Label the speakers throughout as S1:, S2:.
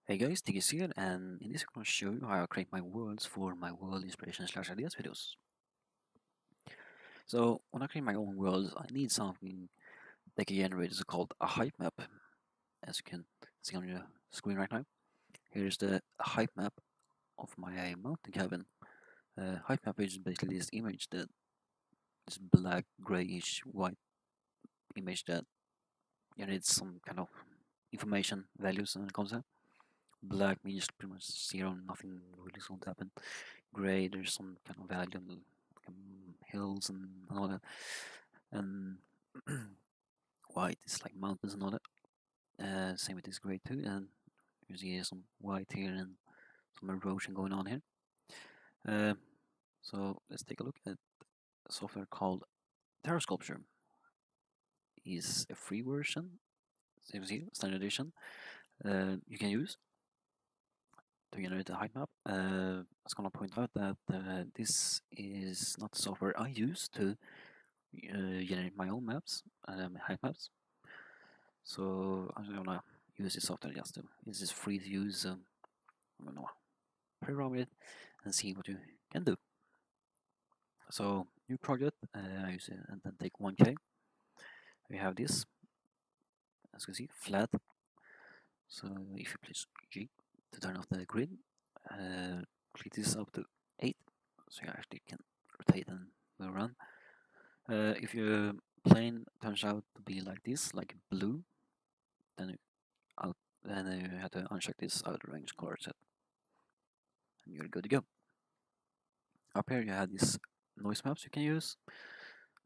S1: Hey guys, Tigis here, and in this I'm going to show you how I create my worlds for my world inspiration slash ideas videos. So when I create my own worlds, I need something that can generate is called a height map, as you can see on your screen right now. Here's the height map of my mountain cabin. Height map is basically this image that this black, grayish, white image that generates some kind of information, values, and concept. Black means pretty much zero, nothing really is going to happen. Gray, there's some kind of value, like hills and all that. And white is like mountains and all that. Same with this gray too. And you see some white here and some erosion going on here. Uh, so let's take a look at a software called Terra Sculpture. Is a free version, so you see, standard edition. You can use to generate a height map. I was gonna point out that this is not the software I use to generate my own maps, height maps. So I'm gonna use this software just to. This is free to use. I'm gonna play around with it and see what you can do. So new project. I use it and then take 1K. We have this, as you can see, flat. So if you place G to turn off the grid, click this up to 8, so you actually can rotate and move around. If your plane turns out to be like this, like blue, then you have to uncheck this outer range color set, and you're good to go. Up here you have these noise maps you can use.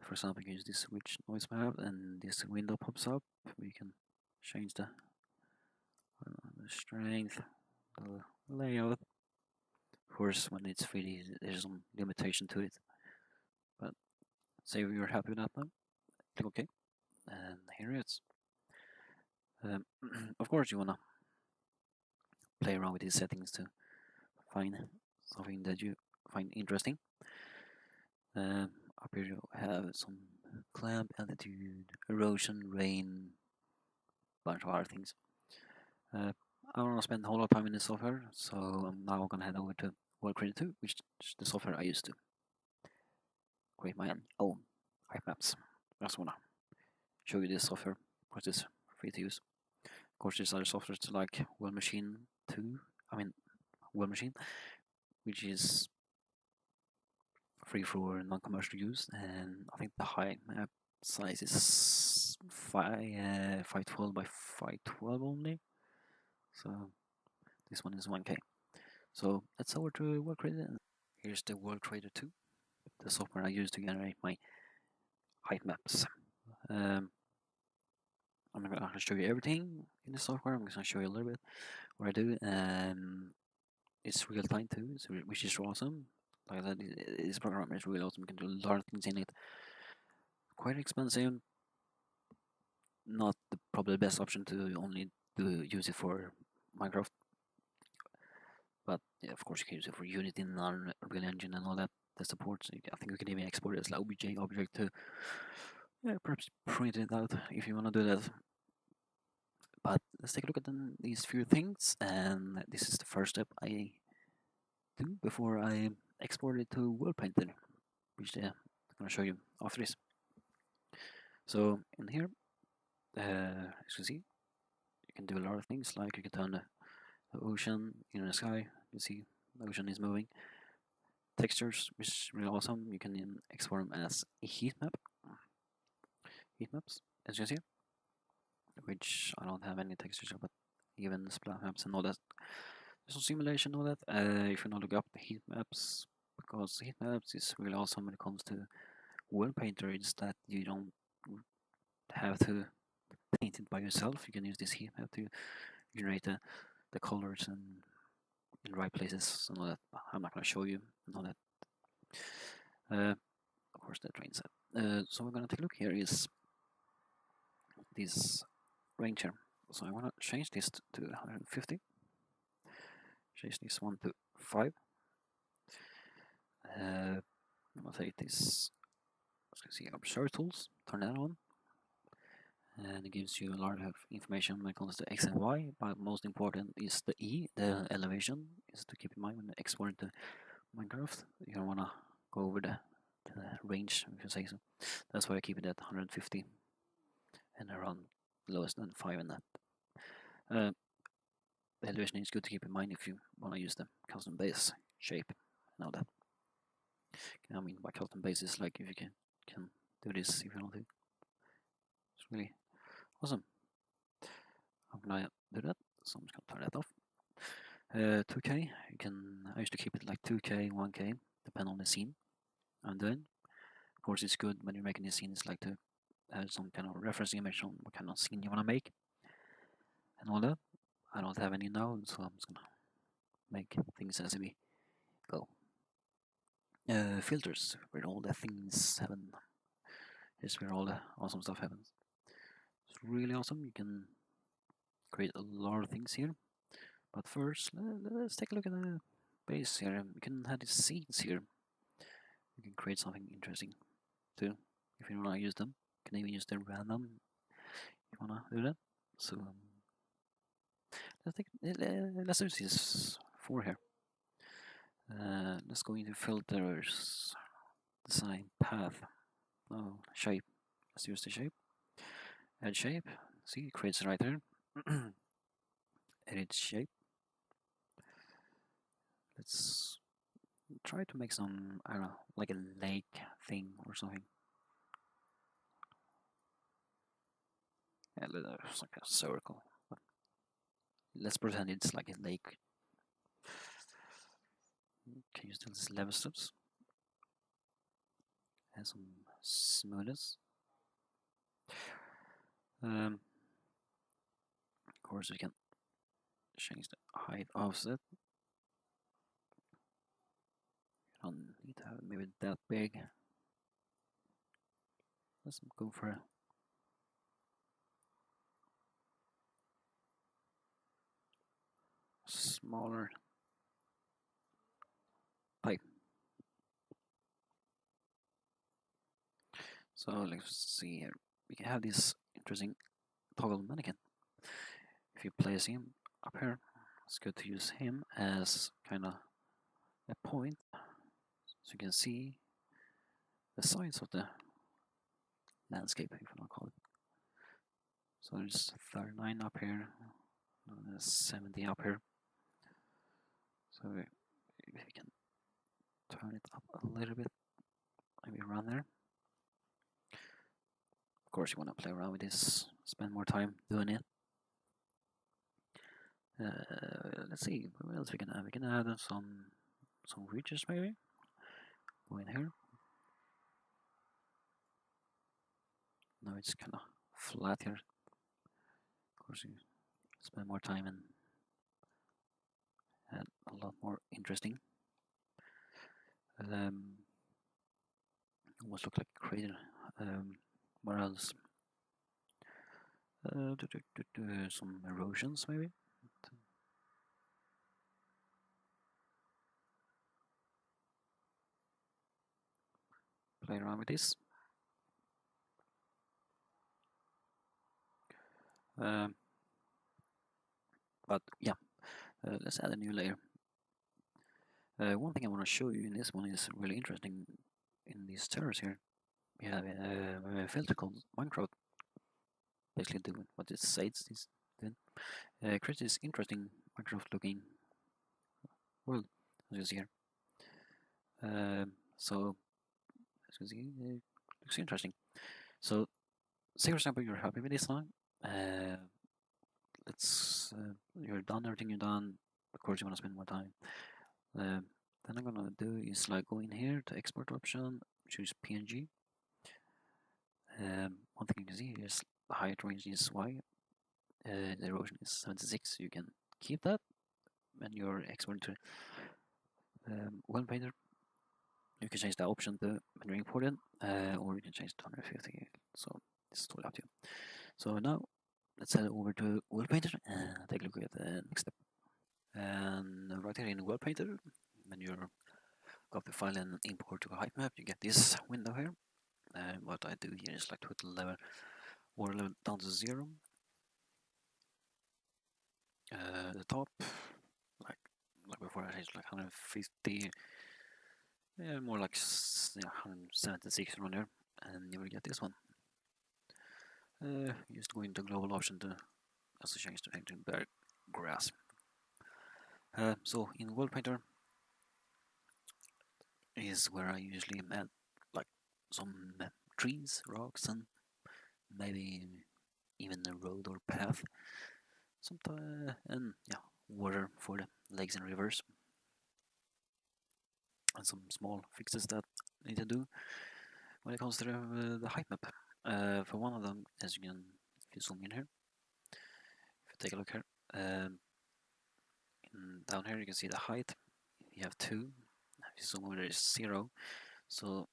S1: For example, you can use this switch noise map, and this window pops up. We can change the strength, the layout. Of course, when it's 3D, there's some limitation to it. But say you're happy with that now, click OK, and here it is. Of course, you wanna play around with these settings to find something that you find interesting. Up here you have some clamp, altitude, erosion, rain, bunch of other things. I don't want to spend a whole lot of time in this software, so I'm now going to head over to World Creator 2, which is the software I use to create my own height maps. I just want to show you this software, because it's free to use. Of course, there's other softwares like World Machine 2, World Machine, which is free for non-commercial use, and I think the height map size is 512 by 512 only. So this one is 1K. So let's over to World Creator. Here's the World Creator 2, the software I use to generate my height maps. Um, I'm not going to show you everything in the software. I'm just going to show you a little bit what I do. It's real time too, which is awesome. Like that, this program is really awesome. You can do a lot of things in it. Quite expensive. Not probably the best option to only use it for Minecraft. But yeah, of course you can use it for Unity and Unreal Engine and all that. The support. So I think we can even export it as like OBJ object to perhaps print it out if you want to do that. But let's take a look at these few things, and this is the first step I do before I export it to World Painter, which I'm going to show you after this. So in here, as you can see, you can do a lot of things, like you can turn the ocean in the sky. You see the ocean is moving. Textures, which is really awesome. You can export them as a heat maps, as you can see, which I don't have any textures, but even splat maps and all that. There's some simulation and all that. If you want to look up the heat maps, because heat maps is really awesome when it comes to World Painter. It's that you don't have to paint it by yourself. You can use this heat map to generate the colors and in the right places and all that. I'm not going to show you and all that. Of course, the train set. So we're going to take a look here is this range here. So I want to change this to 150. Change this one to 5. I'm going to take this, let's see, observe tools, turn that on. and it gives you a lot of information when it comes to X and Y, but most important is the E, the elevation, is to keep in mind when exporting to Minecraft. You don't want to go over the range, if you say so. That's why I keep it at 150 and around lowest than 5 in that. The elevation is good to keep in mind if you want to use the custom base shape and all that. I mean, by custom base is like if you can do this if you want to. It's really awesome. How can I do that? So I'm just gonna turn that off. 2K, I used to keep it like 2K, 1K, depending on the scene I'm doing. Of course, it's good when you're making these scenes like to have some kind of reference image on what kind of scene you want to make and all that. I don't have any now, so I'm just gonna make things as we go. Filters, where all the things happen. Here's where all the awesome stuff happens. It's really awesome. You can create a lot of things here. But first, let's take a look at the base here. We can have these scenes here. You can create something interesting too, if you want to use them. You can even use the random if you want to do that. So let's use this 4 here. Let's go into filters, design path. No, shape. Let's use the shape. Add shape. See, it creates it right there. Edit shape. Let's try to make some, I don't know, like a lake thing or something. Yeah, it's like a circle. But let's pretend it's like a lake. Can you still just level steps? And some smoothness. Of course, we can change the height offset. You don't need to have it maybe that big. Let's go for a smaller pipe. So let's see here. We can have this interesting toggle mannequin. If you place him up here, it's good to use him as kind of a point, so you can see the size of the landscape, if you want to call it. So there's 39 up here, there's 70 up here. So if we can turn it up a little bit, maybe around there. Of course, you want to play around with this, spend more time doing it. Let's see what else we can add. We can add some ridges maybe. Go in here. Now it's kind of flat here. Of course, you spend more time and add a lot more interesting. Almost look like a crater. What else? Some erosions maybe. Play around with this. But yeah, let's add a new layer. One thing I want to show you in this one is really interesting. In these terraces here, we have a filter called Minecraft. Basically doing what it says it's doing. Creates this interesting Minecraft-looking world, as you see here. So, as you see, it looks interesting. So, say for example you're happy with this one. You're done everything you're done. Of course, you want to spend more time. Then I'm gonna do is like go in here to export option, choose PNG. One thing you can see is the height range is Y. The erosion is 76. You can keep that when you're exporting to World Painter. You can change the option to when you're importing, or you can change to 150. So it's totally up to you. So now let's head over to World Painter and take a look at the next step. And right here in World Painter, when you're got the file and import to a height map, you get this window here. What I do here is like to level water level down to 0. The top, like before, I changed like 150, yeah, more like 176 around there, and you will get this one. Just go into global option to also change the name to bare grass. So in World Painter is where I usually add like some trees, rocks, and maybe even a road or path. Sometimes, and yeah, water for the lakes and rivers, and some small fixes that I need to do when it comes to the height map. For one of them, as you can, if you zoom in here, if you take a look here, down here you can see the height. You have 2. If you zoom over, there is 0. So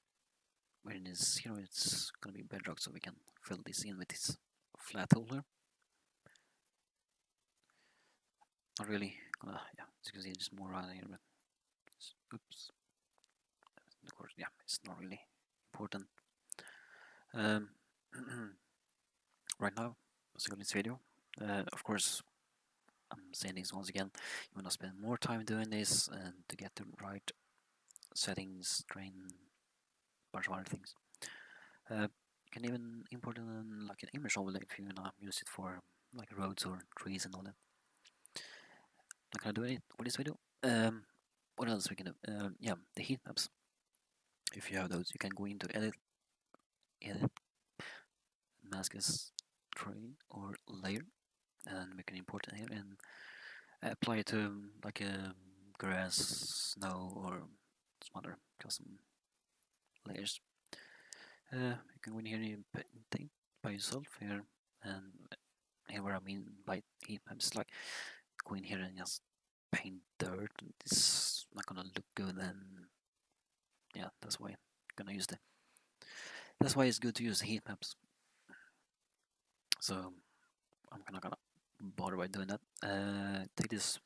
S1: when it is 0, it's gonna be bedrock. So we can fill this in with this flat holder. Not really gonna, yeah, as you can see, there's more around here, but oops. Of course, yeah, it's not really important. Right now, so in this video, of course, I'm saying this once again, you want to spend more time doing this and to get the right settings, train, bunch of other things. You can even import in like an image overlay if you wanna use it for like roads or trees and all that. Not gonna do it for this video. What else we can do? Yeah, the heat maps. If you have those, you can go into edit, mask as tray or layer, and we can import it here and apply it to like a grass, snow, or some other custom layers. You can go in here and paint by yourself here, and here where I mean by heat maps, like go in here and just paint dirt. It's not gonna look good, and yeah, that's why I'm gonna use that's why it's good to use heat maps. So I'm not gonna bother by doing that. Take this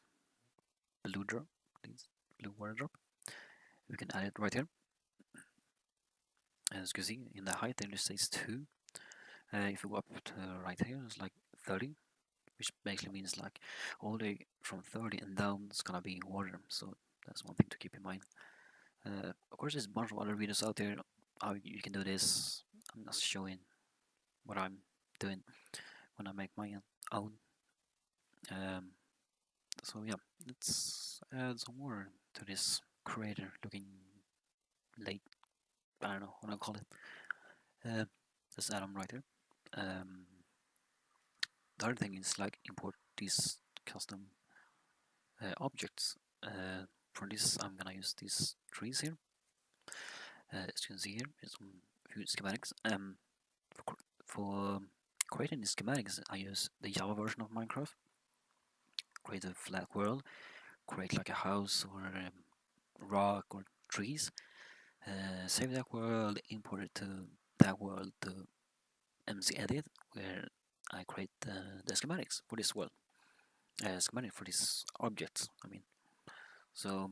S1: blue drop, please, blue water drop. We can add it right here. As you can see, in the height there it says 2. If you go up to right here, it's like 30, which basically means like all the way from 30 and down is gonna be water. So that's one thing to keep in mind. Of course, there's a bunch of other videos out there how you can do this. I'm just showing what I'm doing when I make my own. So yeah, let's add some more to this creator looking lake. I don't know what I call it. Let's add them right here. The other thing is like import these custom objects. For this, I'm gonna use these trees here. As you can see here, there's some few schematics. For creating the schematics, I use the Java version of Minecraft. Create a flat world, create like a house or a rock or trees. Save that world, import it to that world to MC Edit, where I create the schematics for this world. Schematic for these objects, I mean. So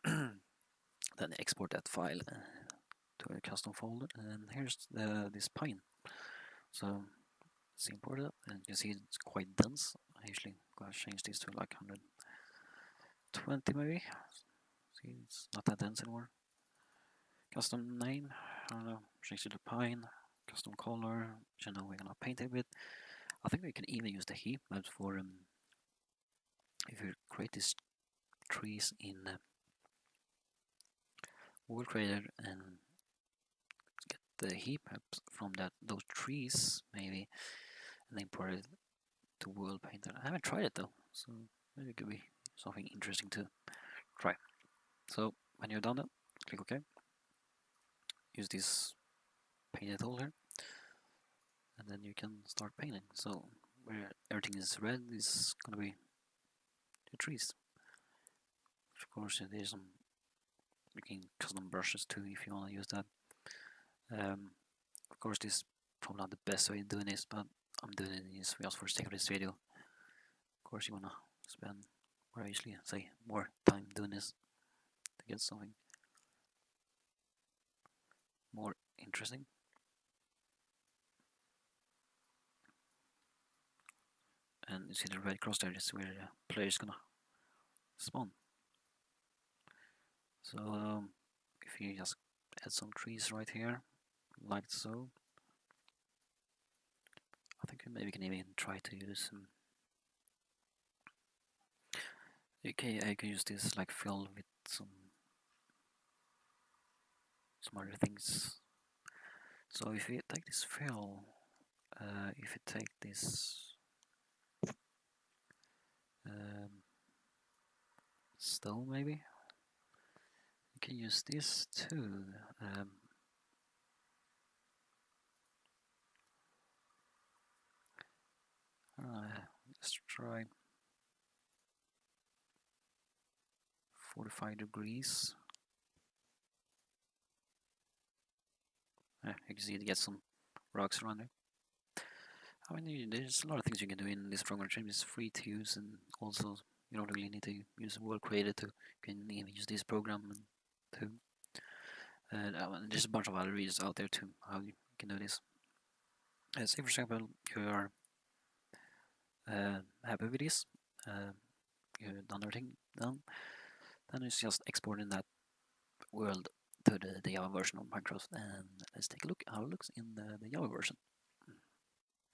S1: then export that file to a custom folder, and here's this pine. So let's import it, and you see it's quite dense. I usually gotta change this to like 120 maybe. See, it's not that dense anymore. Custom name, I don't know, change it to pine. Custom color, which I know we're gonna paint it with. I think we can even use the heat maps for if you create these trees in Google Creator and get the heat maps from those trees maybe, and import it to World Painter. I haven't tried it though, so maybe it could be something interesting to try. So when you're done that, click OK. Use this painted tool here, and then you can start painting. So where everything is red is gonna be the trees. Of course, there's some making custom brushes too if you want to use that. Of course, this is probably not the best way of doing this, but I'm doing it just for the sake of this video. Of course, you wanna spend, or I usually say, more time doing this to get something more interesting. and you see the red cross there, is where the player is gonna spawn. So if you just add some trees right here, like so, I think maybe we can even try to use some. Okay, I can use this like fill with some other things. So if you take this fill, if you take this stone, maybe you can use this too. Let's try 45 degrees. You can see it gets some rocks around there. I mean, there's a lot of things you can do in this program. It's free to use, and also you don't really need to use World Creator to. You can even use this program too. And there's a bunch of other videos out there too how you can do this. Say for example, you are happy with this, you've done everything done, then it's just exporting that world to the Java version of Minecraft, and let's take a look how it looks in the Java version.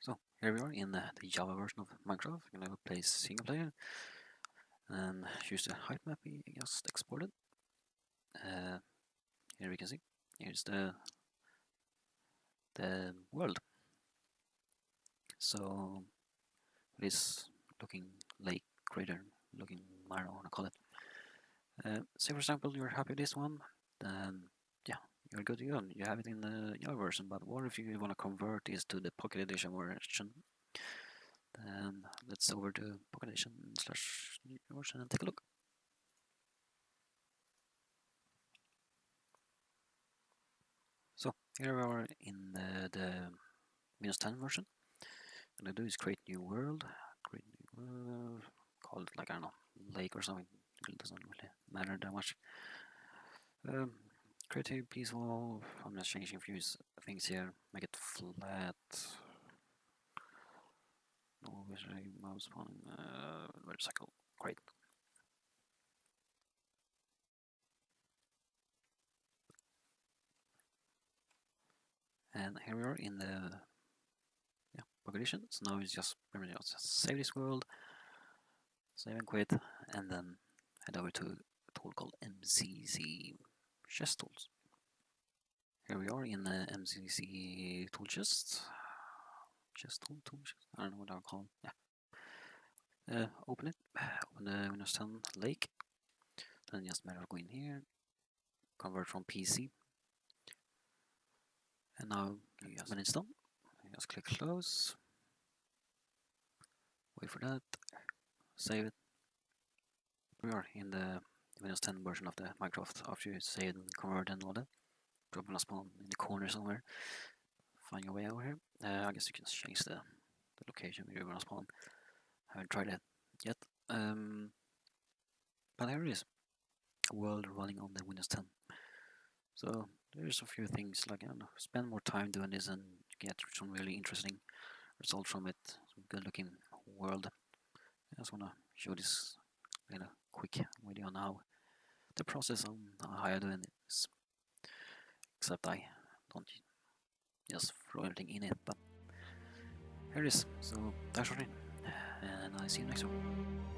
S1: So here we are in the Java version of Minecraft. I'm gonna play single player and choose the height map we just exported. Here we can see here's the world. So this looking lake crater looking, I don't know what to call it. Say for example you're happy with this one, then yeah, you're good to go. You have it in the Java version, but what if you want to convert this to the Pocket Edition version? Then let's over to Pocket Edition / version and take a look. So here we are in the Windows 10 version. What I'm gonna do is create new world, call it like, I don't know, lake or something. It doesn't really matter that much. Creative, peaceful. I'm just changing a few things here. Make it flat. No visual mouse spawning. Motorcycle. Great. And here we are in the Pocket Edition. So now it's just save this world, save and quit, and then head over to a tool called MCC Chest Tools. Here we are in the MCC tool chest. Chest. I don't know what I'll call it. Yeah. Open it. Open the Windows 10 Lake. Then just matter of go in here. Convert from PC. And now when it's done, just click close. Wait for that. Save it. We are in the Windows 10 version of the Minecraft. After you save and convert and all that, drop in a spawn in the corner somewhere. Find your way over here. I guess you can change the location where you're gonna spawn. Haven't tried that yet. But here it is. A world running on the Windows 10. So there's a few things like, I don't know, spend more time doing this and get some really interesting results from it. Some good looking world. I just wanna show this in a quick video on how the process on how I do this. Except I don't just throw everything in it, but here it is. So thanks for watching, and I see you next time.